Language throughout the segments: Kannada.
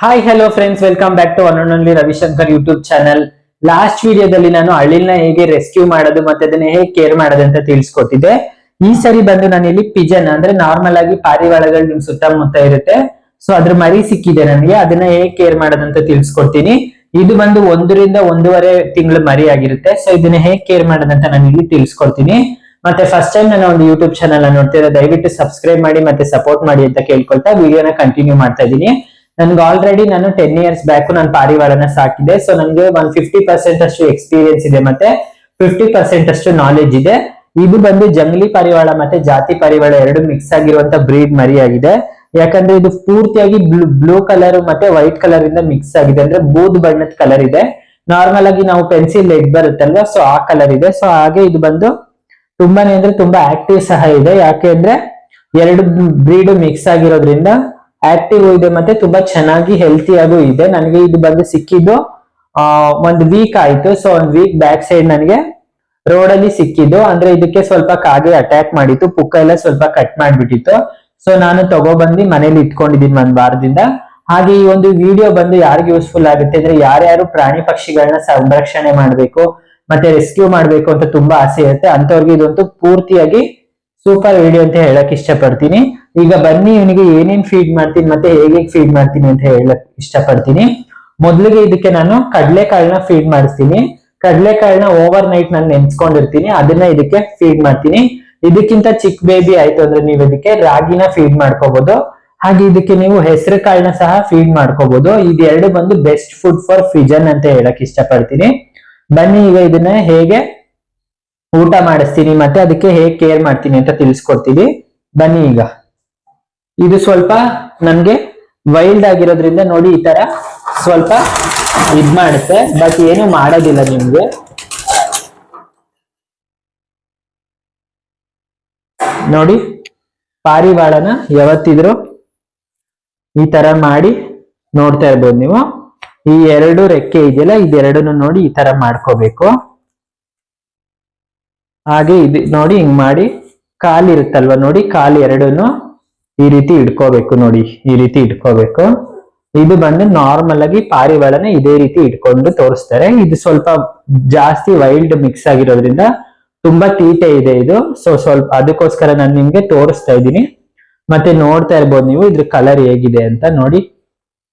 Hi hello friends, welcome back to one and only Ravishankar YouTube channel. Last ವಿಡಿಯೋದಲ್ಲಿ ನಾನು ಹಳ್ಳಿನ ಹೇಗೆ ರೆಸ್ಕ್ಯೂ ಮಾಡೋದು ಮತ್ತೆ ಅದನ್ನ ಹೇಗೆ ಕೇರ್ ಮಾಡೋದು ಅಂತ ತಿಳಿಸ್ಕೊಟ್ಟಿದ್ದೆ. ಈ ಸರಿ ಬಂದು ನಾನು ಇಲ್ಲಿ ಪಿಜನ್ ಅಂದ್ರೆ ನಾರ್ಮಲ್ ಆಗಿ ಪಾರಿವಾಳಗಳು ನಿಮ್ ಸುತ್ತಮುತ್ತ ಇರುತ್ತೆ. ಸೊ ಅದ್ರ ಮರಿ ಸಿಕ್ಕಿದೆ ನನಗೆ, ಅದನ್ನ ಹೇಗೆ ಕೇರ್ ಮಾಡೋದಂತ ತಿಳಿಸ್ಕೊಡ್ತೀನಿ. ಇದು ಬಂದು 1.5 ಮರಿ ಆಗಿರುತ್ತೆ. ಸೊ ಇದನ್ನ ಹೇಗೆ ಕೇರ್ ಮಾಡೋದಂತ ನಾನು ಇಲ್ಲಿ ತಿಳಿಸ್ಕೊಡ್ತೀನಿ. ಮತ್ತೆ ಫಸ್ಟ್ ಟೈಮ್ ನಾನು ಒಂದು ಯೂಟ್ಯೂಬ್ ಚಾನಲ್ ನೋಡ್ತಿರೋ ದಯವಿಟ್ಟು ಸಬ್ಸ್ಕ್ರೈಬ್ ಮಾಡಿ ಮತ್ತೆ ಸಪೋರ್ಟ್ ಮಾಡಿ ಅಂತ ಕೇಳ್ಕೊಳ್ತಾ ವಿಡಿಯೋನ ಕಂಟಿನ್ಯೂ ಮಾಡ್ತಾ ಇದ್ದೀನಿ. ನನ್ಗೆ ಆಲ್ರೆಡಿ ನಾನು 10 years ಬ್ಯಾಕ್ ನಾನು ಪಾರಿವಾಳನ ಸಾಕಿದೆ. ಸೊ ನನಗೆ 150% ಅಷ್ಟು ಎಕ್ಸ್ಪೀರಿಯನ್ಸ್ ಇದೆ ಮತ್ತೆ 50% ಅಷ್ಟು ನಾಲೆಜ್ ಇದೆ. ಇದು ಬಂದು ಜಂಗಲಿ ಪಾರಿವಾಳ ಮತ್ತೆ ಜಾತಿ ಪಾರಿವಾಳ ಎರಡು ಮಿಕ್ಸ್ ಆಗಿರುವಂತ ಬ್ರೀಡ್ ಮರಿ ಆಗಿದೆ. ಯಾಕಂದ್ರೆ ಇದು ಪೂರ್ತಿಯಾಗಿ ಬ್ಲೂ ಕಲರ್ ಮತ್ತೆ ವೈಟ್ ಕಲರ್ ಇಂದ ಮಿಕ್ಸ್ ಆಗಿದೆ, ಅಂದ್ರೆ ಬೂದ್ ಬಣ್ಣದ ಕಲರ್ ಇದೆ. ನಾರ್ಮಲ್ ಆಗಿ ನಾವು ಪೆನ್ಸಿಲ್ ಲೆಡ್ ಬರುತ್ತಲ್ವಾ, ಸೊ ಆ ಕಲರ್ ಇದೆ. ಸೊ ಹಾಗೆ ಇದು ಬಂದು ತುಂಬಾನೇ ಅಂದ್ರೆ ತುಂಬಾ ಆಕ್ಟಿವ್ ಸಹ ಇದೆ. ಯಾಕೆ ಅಂದ್ರೆ ಎರಡು ಬ್ರೀಡ್ ಮಿಕ್ಸ್ ಆಗಿರೋದ್ರಿಂದ ಆಕ್ಟಿವ್ ಇದೆ ಮತ್ತೆ ತುಂಬಾ ಚೆನ್ನಾಗಿ ಹೆಲ್ತಿ ಆಗು ಇದೆ. ನನಗೆ ಇದು ಬಂದು ಸಿಕ್ಕಿದ್ದು ಒಂದು ವೀಕ್ ಆಯ್ತು. ಸೊ ಒಂದ್ ವೀಕ್ ಬ್ಯಾಕ್ ಸೈಡ್ ನನಗೆ ರೋಡ್ ಅಲ್ಲಿ ಸಿಕ್ಕಿದ್ದು. ಅಂದ್ರೆ ಇದಕ್ಕೆ ಸ್ವಲ್ಪ ಕಾಗೆ ಅಟ್ಯಾಕ್ ಮಾಡಿತ್ತು, ಪುಕ್ಕ ಎಲ್ಲ ಸ್ವಲ್ಪ ಕಟ್ ಮಾಡ್ಬಿಟ್ಟಿತ್ತು. ಸೊ ನಾನು ತಗೊಬಂದು ಮನೇಲಿ ಇಟ್ಕೊಂಡಿದ್ದೀನಿ ಒಂದ್ ವಾರದಿಂದ. ಹಾಗೆ ಈ ಒಂದು ವಿಡಿಯೋ ಬಂದು ಯಾರಿಗೆ ಯೂಸ್ಫುಲ್ ಆಗುತ್ತೆ ಅಂದ್ರೆ ಯಾರ್ಯಾರು ಪ್ರಾಣಿ ಪಕ್ಷಿಗಳನ್ನ ಸಂರಕ್ಷಣೆ ಮಾಡ್ಬೇಕು ಮತ್ತೆ ರೆಸ್ಕ್ಯೂ ಮಾಡ್ಬೇಕು ಅಂತ ತುಂಬಾ ಆಸೆ ಇರುತ್ತೆ ಅಂತವ್ರಿಗೆ ಇದಂತೂ ಪೂರ್ತಿಯಾಗಿ ಸೂಪರ್ ವಿಡಿಯೋ ಅಂತ ಹೇಳಕ್ ಇಷ್ಟಪಡ್ತೀನಿ. ಈಗ ಬನ್ನಿ ಇವನಿಗೆ ಏನೇನ್ ಫೀಡ್ ಮಾಡ್ತೀನಿ ಮತ್ತೆ ಹೇಗೆ ಫೀಡ್ ಮಾಡ್ತೀನಿ ಅಂತ ಹೇಳಕ್ ಇಷ್ಟಪಡ್ತೀನಿ. ಮೊದ್ಲಿಗೆ ಇದಕ್ಕೆ ನಾನು ಕಡಲೆಕಾಳನ್ನ ಫೀಡ್ ಮಾಡಿಸ್ತೀನಿ. ಕಡಲೆಕಾಳನ್ನ ಓವರ್ ನೈಟ್ ನಾನು ನೆನ್ಸ್ಕೊಂಡಿರ್ತೀನಿ, ಅದನ್ನ ಇದಕ್ಕೆ ಫೀಡ್ ಮಾಡ್ತೀನಿ. ಇದಕ್ಕಿಂತ ಚಿಕ್ಕ ಬೇಬಿ ಆಯ್ತು ಅಂದ್ರೆ ನೀವು ಇದಕ್ಕೆ ರಾಗಿನ ಫೀಡ್ ಮಾಡ್ಕೋಬಹುದು. ಹಾಗೆ ಇದಕ್ಕೆ ನೀವು ಹೆಸರು ಕಾಳನ್ನ ಸಹ ಫೀಡ್ ಮಾಡ್ಕೋಬಹುದು. ಇದೆರಡು ಬಂದು ಬೆಸ್ಟ್ ಫುಡ್ ಫಾರ್ ಪಿಜನ್ ಅಂತ ಹೇಳಕ್ ಇಷ್ಟಪಡ್ತೀನಿ. ಬನ್ನಿ ಈಗ ಇದನ್ನ ಹೇಗೆ ಊಟ ಮಾಡಿಸ್ತೀನಿ ಮತ್ತೆ ಅದಕ್ಕೆ ಹೇಗೆ ಕೇರ್ ಮಾಡ್ತೀನಿ ಅಂತ ತಿಳಿಸ್ಕೊಡ್ತೀನಿ. ಬನ್ನಿ ಈಗ. ಇದು ಸ್ವಲ್ಪ ನನ್ಗೆ ವೈಲ್ಡ್ ಆಗಿರೋದ್ರಿಂದ ನೋಡಿ ಈ ತರ ಸ್ವಲ್ಪ ಇದ್ ಮಾಡುತ್ತೆ, ಬಟ್ ಏನು ಮಾಡೋದಿಲ್ಲ ನಿಮ್ಗೆ. ನೋಡಿ ಪಾರಿವಾಳನ ಯಾವತ್ತಿದ್ರು ಈ ತರ ಮಾಡಿ ನೋಡ್ತಾ ಇರ್ಬೋದು ನೀವು. ಈ ಎರಡು ರೆಕ್ಕೆ ಇದೆಯಲ್ಲ, ಇದೆರಡನ್ನು ನೋಡಿ ಈ ತರ ಮಾಡ್ಕೋಬೇಕು. ಹಾಗೆ ಇದು ನೋಡಿ ಹಿಂಗ್ ಮಾಡಿ ಕಾಲಿರುತ್ತಲ್ವ ನೋಡಿ, ಕಾಲು ಎರಡನ್ನು ಈ ರೀತಿ ಇಟ್ಕೋಬೇಕು. ನೋಡಿ ಈ ರೀತಿ ಇಟ್ಕೋಬೇಕು. ಇದು ಬಂದು ನಾರ್ಮಲ್ ಆಗಿ ಪಾರಿವಾಳನ ಇದೇ ರೀತಿ ಇಟ್ಕೊಂಡು ತೋರಿಸ್ತಾರೆ. ಇದು ಸ್ವಲ್ಪ ಜಾಸ್ತಿ ವೈಲ್ಡ್ ಮಿಕ್ಸ್ ಆಗಿರೋದ್ರಿಂದ ತುಂಬಾ ತೀಟೆ ಇದೆ ಇದು. ಸೊ ಸ್ವಲ್ಪ ಅದಕ್ಕೋಸ್ಕರ ನಾನು ನಿಮ್ಗೆ ತೋರಿಸ್ತಾ ಇದ್ದೀನಿ. ಮತ್ತೆ ನೋಡ್ತಾ ಇರ್ಬೋದು ನೀವು ಇದ್ರ ಕಲರ್ ಹೇಗಿದೆ ಅಂತ. ನೋಡಿ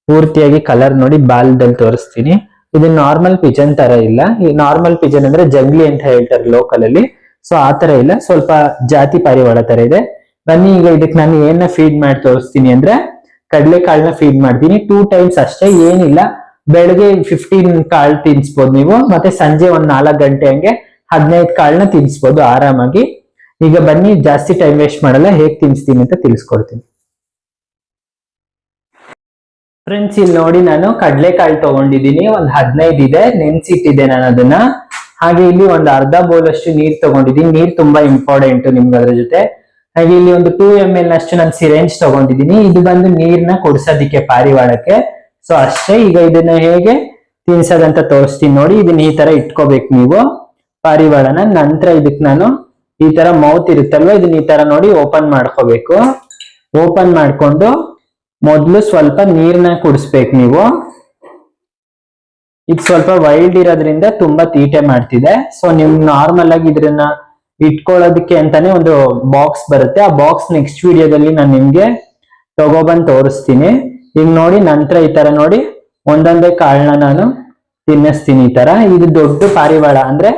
ಪೂರ್ತಿಯಾಗಿ ಕಲರ್ ನೋಡಿ ಬಾಲದಲ್ಲಿ ತೋರಿಸ್ತೀನಿ. ಇದು ನಾರ್ಮಲ್ ಪಿಜನ್ ತರ ಇಲ್ಲ. ಈ ನಾರ್ಮಲ್ ಪಿಜನ್ ಅಂದ್ರೆ ಜಂಗ್ಲಿ ಅಂತ ಹೇಳ್ತಾರೆ ಲೋಕಲ್ ಅಲ್ಲಿ. ಸೊ ಆ ತರ ಇಲ್ಲ, ಸ್ವಲ್ಪ ಜಾತಿ ಪಾರಿವಾಳ ತರ ಇದೆ. ಬನ್ನಿ ಈಗ ಇದಕ್ಕೆ ನಾನು ಏನ ಫೀಡ್ ಮಾಡಿ ತೋರಿಸ್ತೀನಿ ಅಂದ್ರೆ ಕಡಲೆಕಾಳನ್ನ ಫೀಡ್ ಮಾಡ್ತೀನಿ 2 times ಅಷ್ಟೇ, ಏನಿಲ್ಲ. ಬೆಳಗ್ಗೆ 15 ಕಾಳು ತಿನ್ಸ್ಬೋದು ನೀವು, ಮತ್ತೆ ಸಂಜೆ ಒಂದ್ 4 ಗಂಟೆ ಹಂಗೆ 15 ಕಾಳನ್ನ ತಿನ್ಸ್ಬೋದು ಆರಾಮಾಗಿ. ಈಗ ಬನ್ನಿ ಜಾಸ್ತಿ ಟೈಮ್ ವೇಸ್ಟ್ ಮಾಡಲ್ಲ, ಹೇಗ್ ತಿನ್ಸ್ತೀನಿ ಅಂತ ತಿಳಿಸ್ಕೊಡ್ತೀನಿ. ಫ್ರೆಂಡ್ಸ್ ಇಲ್ಲಿ ನೋಡಿ ನಾನು ಕಡಲೆಕಾಳು ತಗೊಂಡಿದ್ದೀನಿ, ಒಂದ್ 15 ಇದೆ, ನೆನ್ಸಿಟ್ಟಿದ್ದೆ ನಾನು ಅದನ್ನ. ಹಾಗೆ ಇಲ್ಲಿ ಒಂದು ಅರ್ಧ ಬೌಲ್ ಅಷ್ಟು ನೀರ್ ತಗೊಂಡಿದ್ದೀನಿ. ನೀರ್ ತುಂಬಾ ಇಂಪಾರ್ಟೆಂಟ್ ನಿಮ್ಗೆ ಅದ್ರ ಜೊತೆ. ಹಾಗೆ ಇಲ್ಲಿ ಒಂದು 2 ml ಅಷ್ಟು ನಾನು ಸಿರೆಂಜ್ ತಗೊಂಡಿದ್ದೀನಿ. ಇದು ಬಂದು ನೀರ್ನ ಕುಡ್ಸೋದಿಕ್ಕೆ ಪಾರಿವಾಳಕ್ಕೆ. ಸೊ ಅಷ್ಟೇ. ಈಗ ಇದನ್ನ ಹೇಗೆ ತಿನ್ಸೋದಂತ ತೋರಿಸ್ತೀನಿ ನೋಡಿ. ಇದನ್ನ ಈ ತರ ಇಟ್ಕೋಬೇಕು ನೀವು ಪಾರಿವಾಳನ. ನಂತರ ಇದಕ್ ನಾನು ಈ ತರ ಮೌತ್ ಇರುತ್ತಲ್ವ, ಇದನ್ನ ಈ ತರ ನೋಡಿ ಓಪನ್ ಮಾಡ್ಕೋಬೇಕು. ಓಪನ್ ಮಾಡ್ಕೊಂಡು ಮೊದ್ಲು ಸ್ವಲ್ಪ ನೀರ್ನ ಕುಡಿಸ್ಬೇಕು ನೀವು. ಇದು ಸ್ವಲ್ಪ ವೈಲ್ಡ್ ಇರೋದ್ರಿಂದ ತುಂಬಾ ತೀಟೆ ಮಾಡ್ತಿದೆ. ಸೊ ನಿಮ್ ನಾರ್ಮಲ್ ಆಗಿ ಇದ್ರನ್ನ ಇಟ್ಕೊಳ್ಳೋದಕ್ಕೆ ಅಂತಾನೆ ಒಂದು ಬಾಕ್ಸ್ ಬರುತ್ತೆ. ಆ ಬಾಕ್ಸ್ ನೆಕ್ಸ್ಟ್ ವಿಡಿಯೋದಲ್ಲಿ ನಾನು ನಿಮ್ಗೆ ತಗೊಬಂದು ತೋರಿಸ್ತೀನಿ. ಈಗ ನೋಡಿ ನಂತರ ಈ ತರ ನೋಡಿ ಒಂದೊಂದೇ ಕಾಳನ್ನ ನಾನು ತಿನ್ನಿಸ್ತೀನಿ ಈ ತರ. ಇದು ದೊಡ್ಡ ಪಾರಿವಾಳ ಅಂದ್ರೆ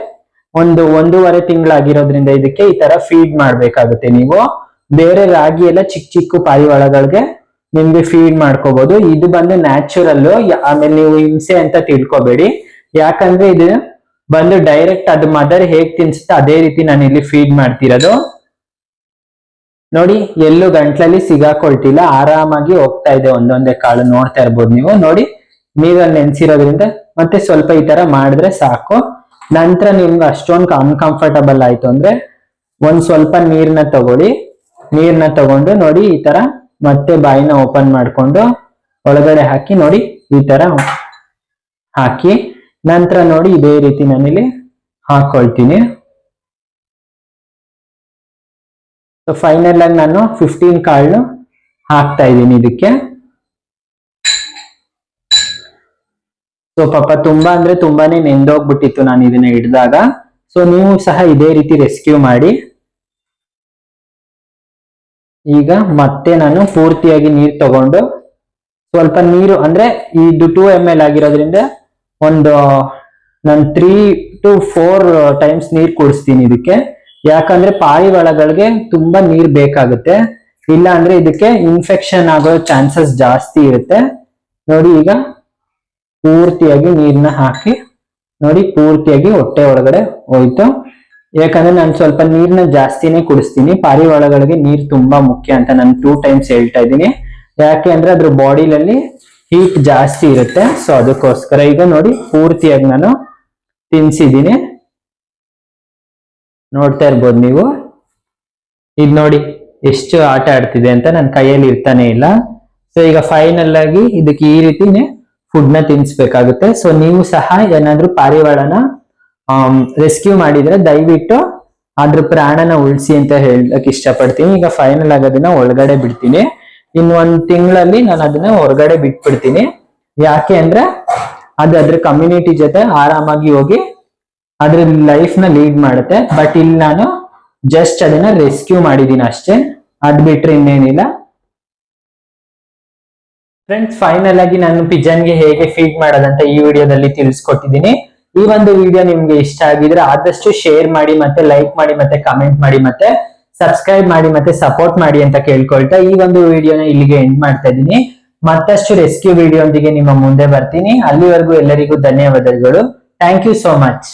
1.5 ತಿಂಗಳಾಗಿರೋದ್ರಿಂದ ಇದಕ್ಕೆ ಈ ತರ ಫೀಡ್ ಮಾಡ್ಬೇಕಾಗುತ್ತೆ ನೀವು. ಬೇರೆ ರಾಗಿ ಎಲ್ಲ ಚಿಕ್ಕ ಚಿಕ್ಕ ಪಾರಿವಾಳಗಳಿಗೆ ನಿಮ್ಗೆ ಫೀಡ್ ಮಾಡ್ಕೋಬಹುದು. ಇದು ಬಂದು ನ್ಯಾಚುರಲ್. ಆಮೇಲೆ ನೀವು ಹಿಂಸೆ ಅಂತ ತಿಳ್ಕೊಬೇಡಿ, ಯಾಕಂದ್ರೆ ಇದು ಬಂದು ಡೈರೆಕ್ಟ್ ಅದು ಮದರ್ ಹೇಗ್ ತಿನ್ಸುತ್ತೆ ಅದೇ ರೀತಿ ನಾನು ಇಲ್ಲಿ ಫೀಡ್ ಮಾಡ್ತಿರೋದು. ನೋಡಿ ಎಲ್ಲೂ ಗಂಟ್ಲಲ್ಲಿ ಸಿಗಾಕೊಳ್ತಿಲ್ಲ, ಆರಾಮಾಗಿ ಹೋಗ್ತಾ ಇದೆ ಒಂದೊಂದೇ ಕಾಳು. ನೋಡ್ತಾ ಇರ್ಬೋದು ನೀವು. ನೋಡಿ ನೀರಲ್ಲಿ ನೆನ್ಸಿರೋದ್ರಿಂದ ಮತ್ತೆ ಸ್ವಲ್ಪ ಈ ತರ ಮಾಡಿದ್ರೆ ಸಾಕು. ನಂತರ ನಿಮ್ಗೆ ಅಷ್ಟೊಂದು ಅನ್ಕಂಫರ್ಟಬಲ್ ಆಯ್ತು ಅಂದ್ರೆ ಒಂದ್ ಸ್ವಲ್ಪ ನೀರ್ನ ತಗೊಳ್ಳಿ. ನೀರ್ನ ತಗೊಂಡು ನೋಡಿ ಈ ತರ ಮತ್ತೆ ಬಾಯಿನ ಓಪನ್ ಮಾಡ್ಕೊಂಡು ಒಳಗಡೆ ಹಾಕಿ ನೋಡಿ ಈ ತರ ಹಾಕಿ. ನಂತರ ನೋಡಿ ಇದೇ ರೀತಿ ನಾನಿಲ್ಲಿ ಹಾಕೊಳ್ತೀನಿ. ಸೊ ಫೈನಲ್ ಆಗಿ ನಾನು 15 ಕಾಳು ಹಾಕ್ತಾ ಇದ್ದೀನಿ ಇದಕ್ಕೆ. ಸೊ ಪಾಪ ತುಂಬಾ ಅಂದ್ರೆ ತುಂಬಾನೇ ನೆಂದೋಗ್ಬಿಟ್ಟಿತ್ತು ನಾನು ಇದನ್ನ ಹಿಡಿದಾಗ. ಸೊ ನೀವು ಸಹ ಇದೇ ರೀತಿ ರೆಸ್ಕ್ಯೂ ಮಾಡಿ. ಈಗ ಮತ್ತೆ ನಾನು ಪೂರ್ತಿಯಾಗಿ ನೀರು ತಗೊಂಡು, ಸ್ವಲ್ಪ ನೀರು ಅಂದ್ರೆ ಇದು 2 ml ಆಗಿರೋದ್ರಿಂದ ಒಂದು ನಾನು 3 to 4 ಟೈಮ್ಸ್ ನೀರ್ ಕುಡಿಸ್ತೀನಿ ಇದಕ್ಕೆ. ಯಾಕಂದ್ರೆ ಪಾರಿವಾಳಗಳಿಗೆ ತುಂಬಾ ನೀರ್ ಬೇಕಾಗುತ್ತೆ, ಇಲ್ಲ ಅಂದ್ರೆ ಇದಕ್ಕೆ ಇನ್ಫೆಕ್ಷನ್ ಆಗೋ ಚಾನ್ಸಸ್ ಜಾಸ್ತಿ ಇರುತ್ತೆ. ನೋಡಿ ಈಗ ಪೂರ್ತಿಯಾಗಿ ನೀರ್ನ ಹಾಕಿ, ನೋಡಿ ಪೂರ್ತಿಯಾಗಿ ಹೊಟ್ಟೆ ಒಳಗಡೆ ಹೋಯ್ತು. ಯಾಕಂದ್ರೆ ನಾನು ಸ್ವಲ್ಪ ನೀರ್ನ ಜಾಸ್ತಿನೇ ಕುಡಿಸ್ತೀನಿ, ಪಾರಿವಾಳಗಳಿಗೆ ನೀರ್ ತುಂಬಾ ಮುಖ್ಯ ಅಂತ ನಾನು 2 ಟೈಮ್ಸ್ ಹೇಳ್ತಾ ಇದ್ದೀನಿ. ಯಾಕೆ ಅಂದ್ರೆ ಅದ್ರ ಬಾಡಿಲಲ್ಲಿ ಹೀಟ್ ಜಾಸ್ತಿ ಇರುತ್ತೆ, ಸೊ ಅದಕ್ಕೋಸ್ಕರ. ಈಗ ನೋಡಿ ಪೂರ್ತಿಯಾಗಿ ನಾನು ತಿನ್ಸಿದ್ದೀನಿ, ನೋಡ್ತಾ ಇರ್ಬೋದು ನೀವು. ಇದು ನೋಡಿ ಎಷ್ಟು ಆಟ ಆಡ್ತಿದೆ ಅಂತ, ನನ್ನ ಕೈಯಲ್ಲಿ ಇರ್ತಾನೆ ಇಲ್ಲ. ಸೊ ಈಗ ಫೈನಲ್ ಆಗಿ ಇದಕ್ಕೆ ಈ ರೀತಿನೇ ಫುಡ್ ನ ತಿನ್ಸ್ಬೇಕಾಗುತ್ತೆ. ಸೊ ನೀವು ಸಹ ಏನಾದ್ರೂ ಪಾರಿವಾಳನ ರೆಸ್ಕ್ಯೂ ಮಾಡಿದ್ರೆ ದಯವಿಟ್ಟು ಅದ್ರ ಪ್ರಾಣನ ಉಳಿಸಿ ಅಂತ ಹೇಳಕ್ ಇಷ್ಟಪಡ್ತೀನಿ. ಈಗ ಫೈನಲ್ ಆಗಿ ಅದನ್ನ ಒಳಗಡೆ ಬಿಡ್ತೀನಿ. ಇನ್ನು 1 ತಿಂಗಳಲ್ಲಿ ನಾನು ಅದನ್ನ ಹೊರಗಡೆ ಬಿಟ್ಬಿಡ್ತೀನಿ. ಯಾಕೆ ಅಂದ್ರೆ ಅದು ಅದ್ರ ಕಮ್ಯುನಿಟಿ ಜೊತೆ ಆರಾಮಾಗಿ ಹೋಗಿ ಅದ್ರ ಲೈಫ್ ನ ಲೀಡ್ ಮಾಡುತ್ತೆ. ಬಟ್ ಇಲ್ಲಿ ನಾನು ಜಸ್ಟ್ ಅದನ್ನ ರೆಸ್ಕ್ಯೂ ಮಾಡಿದೀನಿ ಅಷ್ಟೇ, ಅದ್ ಬಿಟ್ರೆ ಇನ್ನೇನಿಲ್ಲ. ಫ್ರೆಂಡ್ಸ್, ಫೈನಲ್ ಆಗಿ ನಾನು ಪಿಜನ್ಗೆ ಹೇಗೆ ಫೀಡ್ ಮಾಡೋದಂತ ಈ ವಿಡಿಯೋದಲ್ಲಿ ತಿಳಿಸ್ಕೊಟ್ಟಿದ್ದೀನಿ. ಈ ಒಂದು ವಿಡಿಯೋ ನಿಮ್ಗೆ ಇಷ್ಟ ಆಗಿದ್ರೆ ಆದಷ್ಟು ಶೇರ್ ಮಾಡಿ, ಮತ್ತೆ ಲೈಕ್ ಮಾಡಿ, ಮತ್ತೆ ಕಮೆಂಟ್ ಮಾಡಿ, ಮತ್ತೆ ಸಬ್ಸ್ಕ್ರೈಬ್ ಮಾಡಿ, ಮತ್ತೆ ಸಪೋರ್ಟ್ ಮಾಡಿ ಅಂತ ಕೇಳ್ಕೊಳ್ತಾ ಈ ಒಂದು ವಿಡಿಯೋನ ಇಲ್ಲಿಗೆ ಎಂಡ್ ಮಾಡ್ತಾ ಇದ್ದೀನಿ. ಮತ್ತಷ್ಟು ರೆಸ್ಕ್ಯೂ ವಿಡಿಯೋ ಒಂದಿಗೆ ನಿಮ್ಮ ಮುಂದೆ ಬರ್ತೀನಿ. ಅಲ್ಲಿವರೆಗೂ ಎಲ್ಲರಿಗೂ ಧನ್ಯವಾದಗಳು. Thank you so much.